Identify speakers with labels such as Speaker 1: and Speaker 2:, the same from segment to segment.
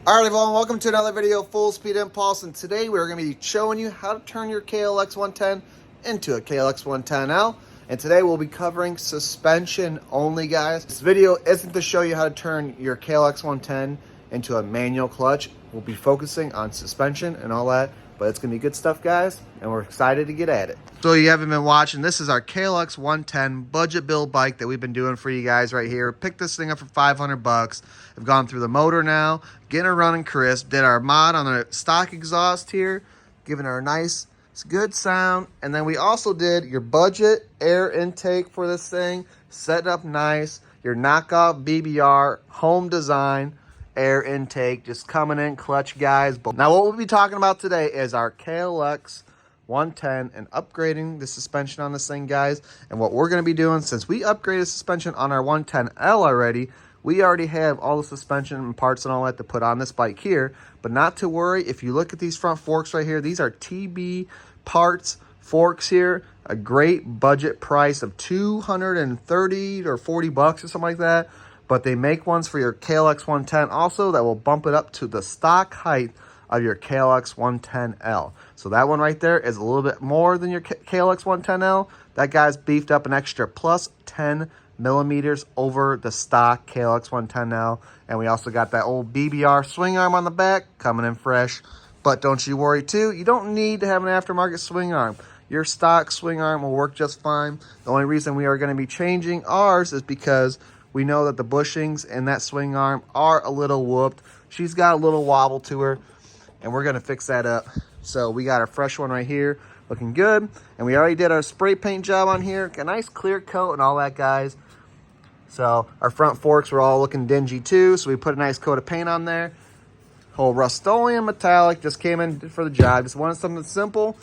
Speaker 1: Alright everyone, welcome to another video of Full Speed Impulse, and today we're going to be showing you how to turn your Klx110 into a Klx110l. And today we'll be covering suspension only, guys. This video isn't to show you how to turn your Klx110 into a manual clutch. We'll be focusing on suspension and all that, but it's going to be good stuff, guys, and we're excited to get at it. So you haven't been watching, this is our Klx110 budget build bike that we've been doing for you guys right here. Picked this thing up for 500 bucks. I've gone through the motor now, getting her running crisp, did our mod on the stock exhaust here, giving her a nice, good sound. And then we also did your budget air intake for this thing, set up nice, your knockoff BBR home design air intake, just coming in clutch, guys. Now what we'll be talking about today is our Klx110 and upgrading the suspension on this thing, guys. And what we're going to be doing, since we upgraded suspension on our 110L already, we already have all the suspension and parts and all that to put on this bike here. But not to worry, if you look at these front forks right here, these are TB parts forks here. A great budget price of 230 or 40 bucks or something like that. But they make ones for your Klx110 also that will bump it up to the stock height of your Klx110L. So that one right there is a little bit more than your Klx110L. That guy's beefed up an extra plus 10 millimeters over the stock Klx110L. And we also got that old BBR swing arm on the back coming in fresh. But don't you worry too, you don't need to have an aftermarket swing arm. Your stock swing arm will work just fine. The only reason we are going to be changing ours is because we know that the bushings in that swing arm are a little whooped. She's got a little wobble to her, and we're going to fix that up. So we got our fresh one right here, looking good. And we already did our spray paint job on here. Got a nice clear coat and all that, guys. So our front forks were all looking dingy too, so we put a nice coat of paint on there. Whole Rust-Oleum metallic just came in for the job. Just wanted something simple.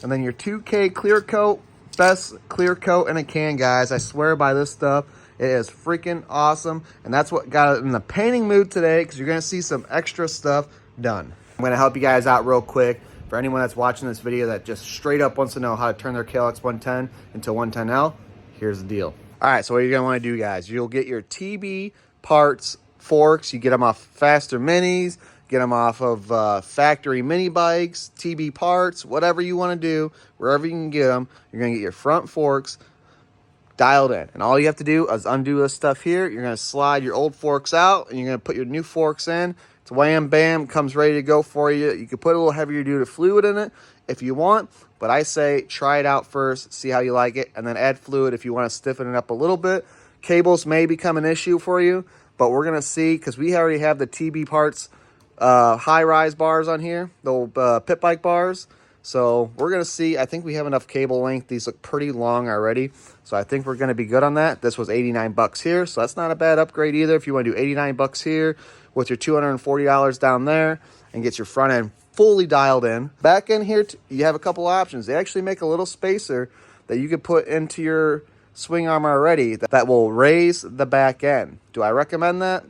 Speaker 1: And then your 2K clear coat, best clear coat in a can, guys. I swear by this stuff. It is freaking awesome. And that's what got it in the painting mood today, because you're going to see some extra stuff done. I'm going to help you guys out real quick. For anyone that's watching this video that just straight up wants to know how to turn their Klx110 into a 110L, here's the deal. All right, so what you're going to want to do, guys, you'll get your TB parts forks. You get them off Faster Minis, get them off of factory mini bikes, TB parts, whatever you want to do, wherever you can get them. You're going to get your front forks dialed in. And all you have to do is undo this stuff here. You're going to slide your old forks out, and you're going to put your new forks in. It's wham, bam, comes ready to go for you. You can put a little heavier duty fluid in it if you want, but I say try it out first, see how you like it, and then add fluid if you want to stiffen it up a little bit. Cables may become an issue for you, but we're going to see, because we already have the TB parts high-rise bars on here, the old pit bike bars. So we're going to see. I think we have enough cable length. These look pretty long already, so I think we're going to be good on that. This was 89 bucks here, so that's not a bad upgrade either. If you want to do 89 bucks here with your $240 down there and get your front end fully dialed in. Back in here, you have a couple options. They actually make a little spacer that you could put into your swing arm already that will raise the back end. Do I recommend that?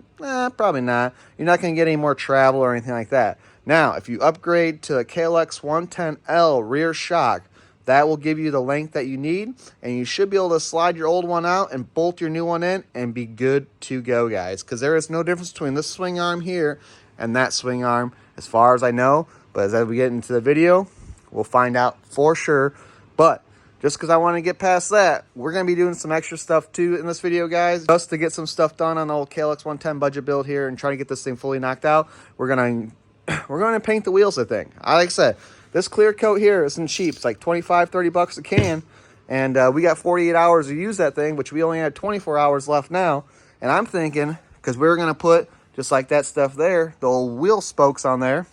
Speaker 1: Probably not. You're not going to get any more travel or anything like that. Now, if you upgrade to a Klx110L rear shock, that will give you the length that you need, and you should be able to slide your old one out and bolt your new one in and be good to go, guys, because there is no difference between this swing arm here and that swing arm as far as I know. But as we get into the video, we'll find out for sure. But just because I want to get past that, we're going to be doing some extra stuff too in this video, guys. Just to get some stuff done on the old Klx110 budget build here and try to get this thing fully knocked out, we're going to paint the wheels, I think. Like I said, this clear coat here isn't cheap. It's like 25, 30 bucks a can. And we got 48 hours to use that thing, which we only had 24 hours left now. And I'm thinking, because we're going to put, just like that stuff there, the old wheel spokes on there,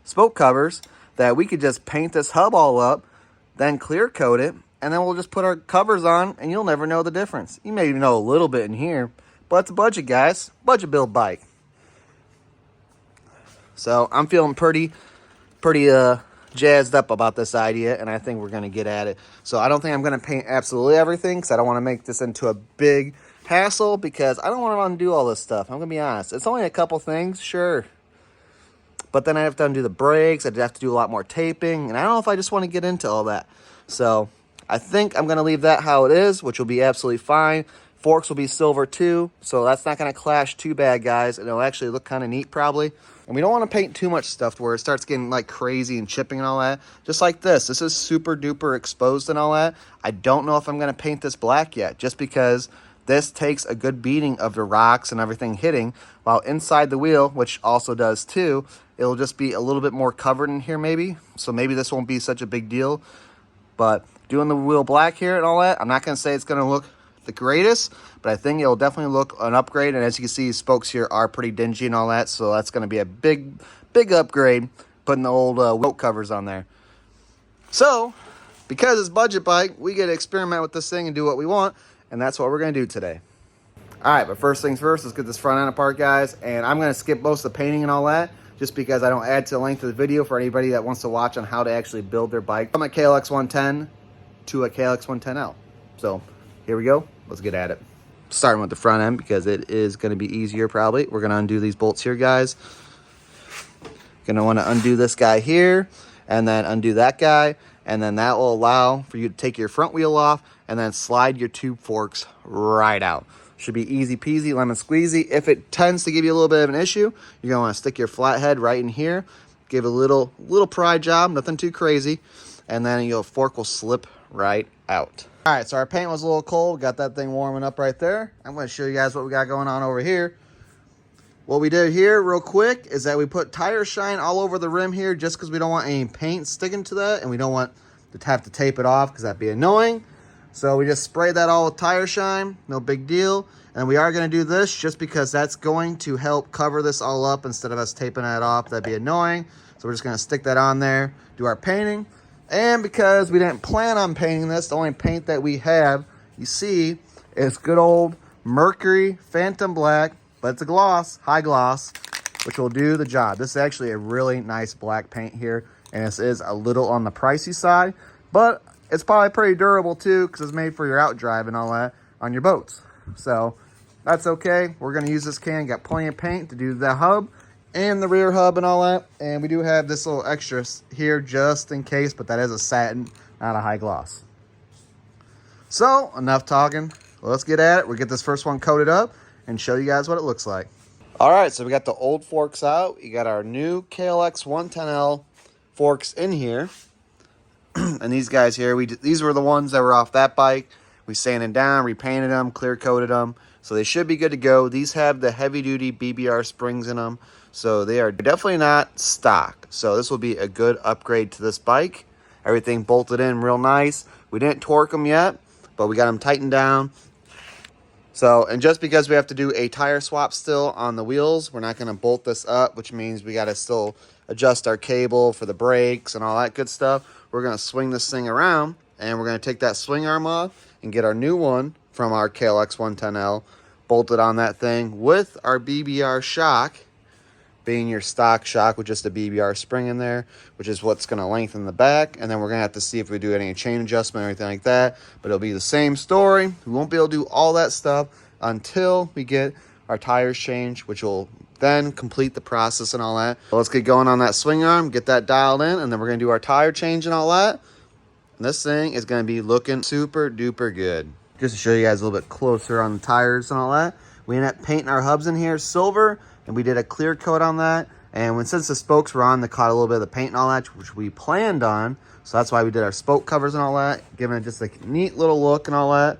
Speaker 1: spoke covers, that we could just paint this hub all up, then clear coat it, and then we'll just put our covers on, and you'll never know the difference. You may even know a little bit in here, but it's a budget, guys. Budget build bike. So I'm feeling pretty jazzed up about this idea, and I think we're going to get at it. So I don't think I'm going to paint absolutely everything, because I don't want to make this into a big hassle, because I don't want to undo all this stuff. I'm going to be honest. It's only a couple things, sure. But then I have to undo the brakes. I'd have to do a lot more taping, and I don't know if I just want to get into all that. So I think I'm going to leave that how it is, which will be absolutely fine. Forks will be silver too, so that's not going to clash too bad, guys. And it'll actually look kind of neat probably. And we don't want to paint too much stuff to where it starts getting like crazy and chipping and all that. Just like this. This is super duper exposed and all that. I don't know if I'm going to paint this black yet, just because this takes a good beating of the rocks and everything hitting, while inside the wheel, which also does too, it'll just be a little bit more covered in here maybe. So maybe this won't be such a big deal. But doing the wheel black here and all that, I'm not going to say it's going to look the greatest, but I think it'll definitely look an upgrade. And as you can see, spokes here are pretty dingy and all that, so that's going to be a big upgrade, putting the old wheel covers on there. So because it's budget bike, we get to experiment with this thing and do what we want, and that's what we're going to do today. All right, but first things first, let's get this front end apart, guys. And I'm going to skip most of the painting and all that, just because I don't add to the length of the video for anybody that wants to watch on how to actually build their bike from a Klx110 to a Klx110l. So here we go. Let's get at it. Starting with the front end because it is going to be easier probably. We're going to undo these bolts here, guys. Going to want to undo this guy here and then undo that guy. And then that will allow for you to take your front wheel off and then slide your tube forks right out. Should be easy peasy, lemon squeezy. If it tends to give you a little bit of an issue, you're going to want to stick your flathead right in here. Give it a little pry job, nothing too crazy. And then your fork will slip right out. All right, so our paint was a little cold. Got that thing warming up right there. I'm going to show you guys what we got going on over here. What we did here real quick is that we put tire shine all over the rim here just because we don't want any paint sticking to that, and we don't want to have to tape it off because that'd be annoying. So we just sprayed that all with tire shine, no big deal. And we are going to do this just because that's going to help cover this all up instead of us taping that off. That'd be annoying. So we're just going to stick that on there, do our painting. And because we didn't plan on painting this, the only paint that we have, you see, is good old Mercury Phantom Black, but it's a gloss, high gloss, which will do the job. This is actually a really nice black paint here, and this is a little on the pricey side, but it's probably pretty durable too because it's made for your out drive and all that on your boats. So that's okay. We're going to use this can. Got plenty of paint to do the hub and the rear hub and all that. And we do have this little extra here just in case, but that is a satin, not a high gloss. So enough talking. Let's get at it. We'll get this first one coated up and show you guys what it looks like. All right, so we got the old forks out. You got our new Klx110l forks in here. And these guys here, these were the ones that were off that bike. We sanded down, repainted them, clear coated them. So they should be good to go. These have the heavy duty BBR springs in them. So they are definitely not stock. So this will be a good upgrade to this bike. Everything bolted in real nice. We didn't torque them yet, but we got them tightened down. So, and just because we have to do a tire swap still on the wheels, we're not going to bolt this up, which means we got to still adjust our cable for the brakes and all that good stuff. We're going to swing this thing around, and we're going to take that swing arm off and get our new one from our Klx110l bolted on that thing with our BBR shock, being your stock shock with just a BBR spring in there, which is what's going to lengthen the back. And then we're going to have to see if we do any chain adjustment or anything like that. But it'll be the same story. We won't be able to do all that stuff until we get our tires changed, which will then complete the process and all that. So let's get going on that swing arm, get that dialed in, and then we're going to do our tire change and all that. And this thing is going to be looking super duper good. Just to show you guys a little bit closer on the tires and all that, we ended up painting our hubs in here silver, and we did a clear coat on that. And since the spokes were on, they caught a little bit of the paint and all that, which we planned on. So that's why we did our spoke covers and all that, giving it just a neat little look and all that.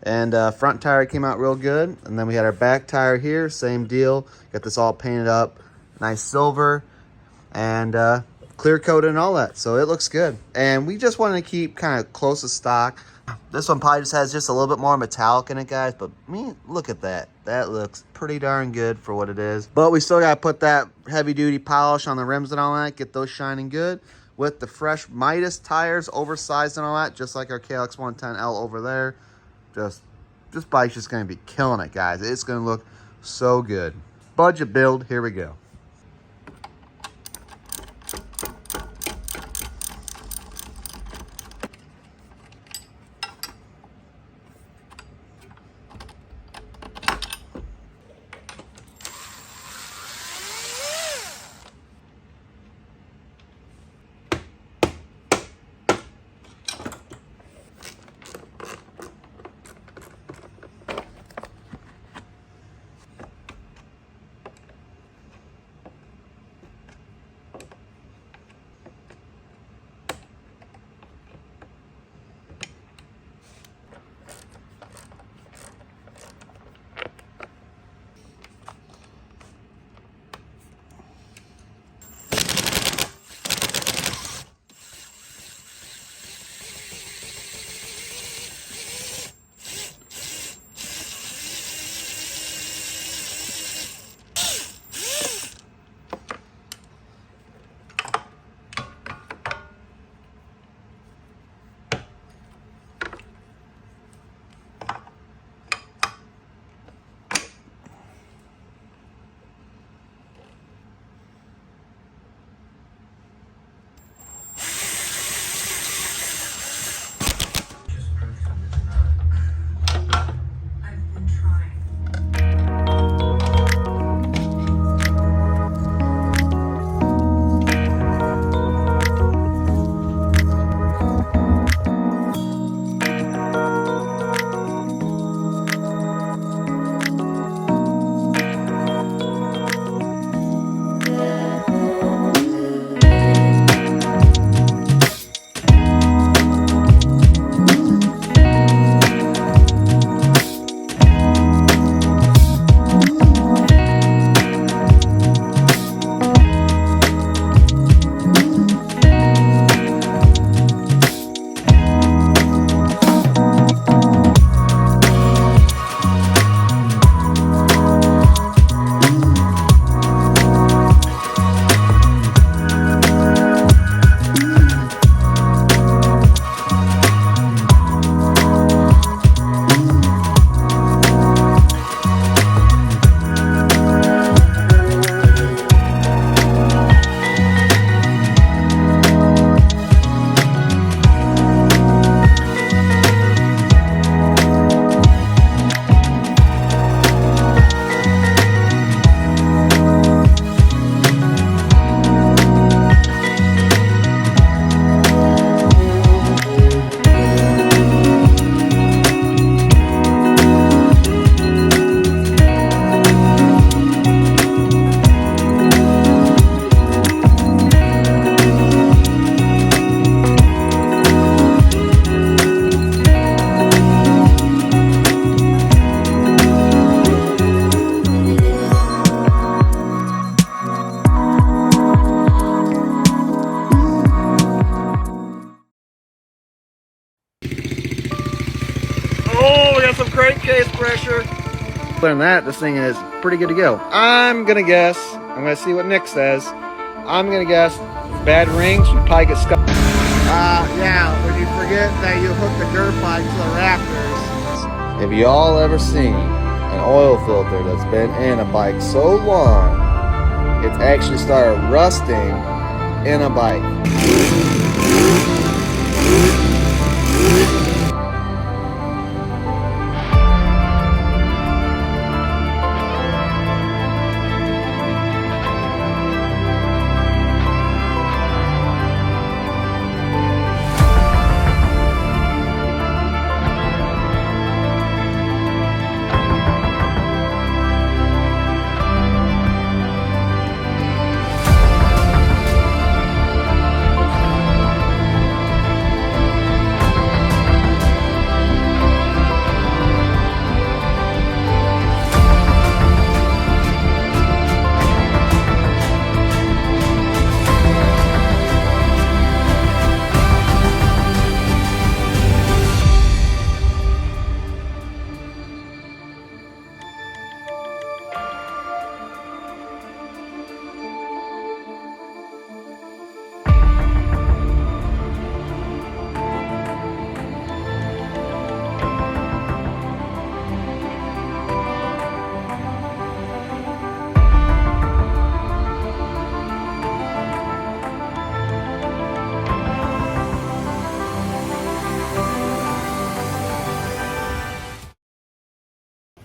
Speaker 1: And front tire came out real good. And then we had our back tire here, same deal. Got this all painted up, nice silver, and clear coated and all that. So it looks good. And we just wanted to keep kind of close to stock. This one probably just has just a little bit more metallic in it, guys. But look at that. That looks pretty darn good for what it is. But we still got to put that heavy-duty polish on the rims and all that. Get those shining good. With the fresh Midas tires, oversized and all that. Just like our Klx110l over there. This bike's just going to be killing it, guys. It's going to look so good. Budget build. Here we go. with some crankcase pressure. Other than that, this thing is pretty good to go. I'm gonna guess, I'm gonna see what Nick says. I'm gonna guess bad rings, you probably get stuck. Yeah, when you forget that you hook the dirt bike to the rafters. Have you all ever seen an oil filter that's been in a bike so long, it's actually started rusting in a bike?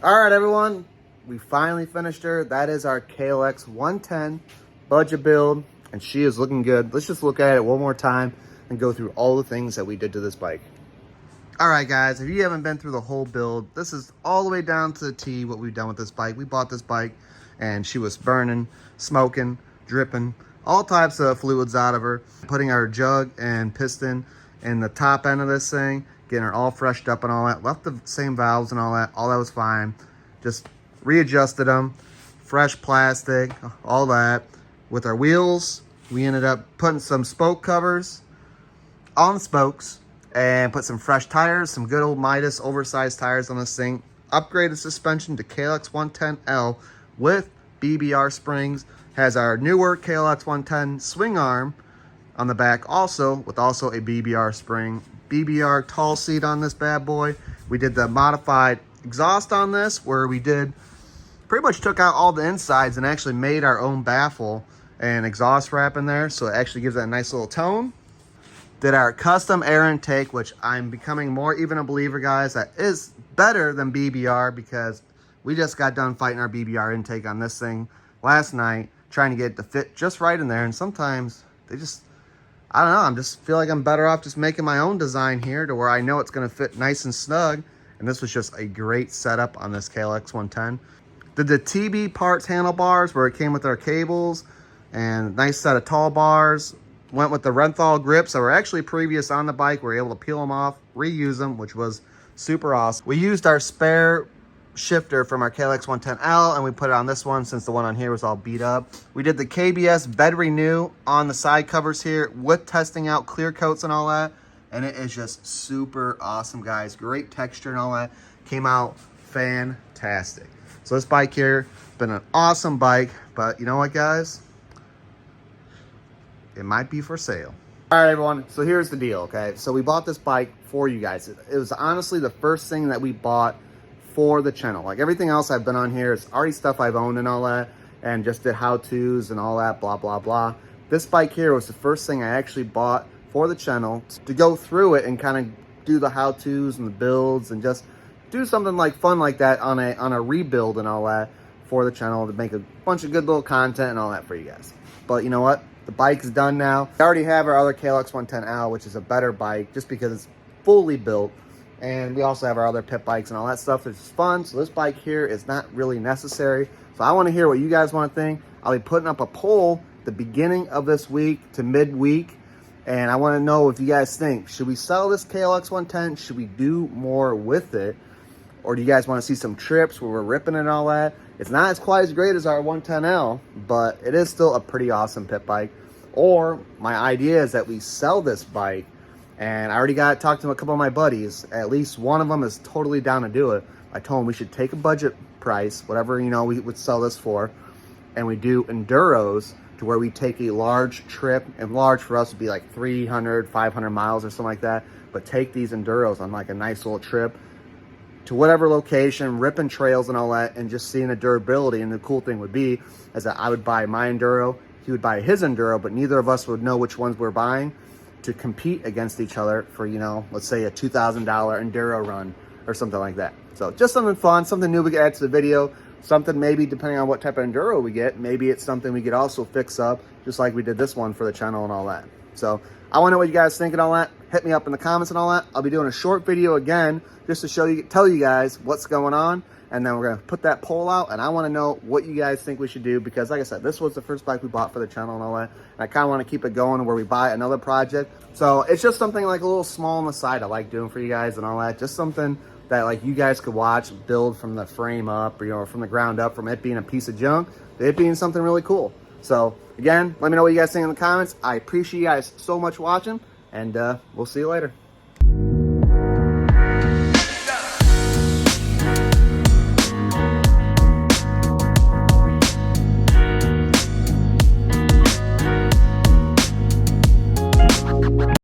Speaker 1: All right, everyone, we finally finished her. That is our Klx110 budget build, and she is looking good. Let's just look at it one more time and go through all the things that we did to this bike. All right, guys, if you haven't been through the whole build, this is all the way down to the T what we've done with this bike. We bought this bike, and she was burning, smoking, dripping, all types of fluids out of her. Putting our jug and piston in the top end of this thing, getting her all freshed up and all that. Left the same valves and all that was fine. Just readjusted them, fresh plastic, all that. With our wheels, we ended up putting some spoke covers on the spokes and put some fresh tires, some good old Midas oversized tires on this thing. Upgraded suspension to Klx110l with BBR springs. Has our newer Klx110 swing arm on the back also, with also a BBR spring. BBR tall seat on this bad boy. We did the modified exhaust on this, where we did pretty much took out all the insides and actually made our own baffle and exhaust wrap in there, so it actually gives that a nice little tone. Did our custom air intake, which I'm becoming more even a believer, guys, that is better than BBR, because we just got done fighting our BBR intake on this thing last night, trying to get it to fit just right in there, and sometimes they just, I don't know, I just feel like I'm better off just making my own design here to where I know it's going to fit nice and snug. And this was just a great setup on this Klx110. Did the TB parts handlebars where it came with our cables and nice set of tall bars. Went with the Renthal grips that were actually previous on the bike. We were able to peel them off, reuse them, which was super awesome. We used our spare shifter from our Klx110l and we put it on this one since the one on here was all beat up. We did the KBS bed renew on the side covers here with testing out clear coats and all that, and it is just super awesome, guys. Great texture and all that. Came out fantastic. So this bike here has been an awesome bike, but you know what, guys, it might be for sale. All right, everyone, so here's the deal. Okay, so we bought this bike for you guys. It was honestly the first thing that we bought for the channel. Like everything else I've been on here is already stuff I've owned and all that, and just did how-tos and all that, blah blah blah. This bike here was the first thing I actually bought for the channel to go through it and kind of do the how-tos and the builds and just do something like fun like that on a rebuild and all that for the channel, to make a bunch of good little content and all that for you guys. But you know what, the bike is done now. We already have our other Klx110l, which is a better bike just because it's fully built. And we also have our other pit bikes and all that stuff, which is fun. So this bike here is not really necessary. So I want to hear what you guys want to think. I'll be putting up a poll at the beginning of this week to midweek. And I want to know if you guys think, should we sell this Klx110? Should we do more with it? Or do you guys want to see some trips where we're ripping and all that? It's not as quite as great as our 110L, but it is still a pretty awesome pit bike. Or my idea is that we sell this bike And I already talked to a couple of my buddies. At least one of them is totally down to do it. I told him we should take a budget price, whatever, you know, we would sell this for, and we do enduros to where we take a large trip, and large for us would be like 300, 500 miles or something like that, but take these enduros on like a nice little trip to whatever location, ripping trails and all that, and just seeing the durability. And the cool thing would be is that I would buy my enduro, he would buy his enduro, but neither of us would know which ones we're buying, to compete against each other for, you know, let's say a $2,000 enduro run or something like that. So just something fun, something new we could add to the video, something maybe depending on what type of enduro we get, maybe it's something we could also fix up, just like we did this one for the channel and all that. So I want to know what you guys think and all that. Hit me up in the comments and all that. I'll be doing a short video again just to tell you guys what's going on, and then we're going to put that poll out, and I want to know what you guys think we should do, because like I said, this was the first bike we bought for the channel and all that, and I kind of want to keep it going where we buy another project. So it's just something like a little small on the side I like doing for you guys and all that, just something that like you guys could watch build from the frame up, or, you know, from the ground up, from it being a piece of junk to it being something really cool. So again, let me know what you guys think in the comments. I appreciate you guys so much watching, and we'll see you later.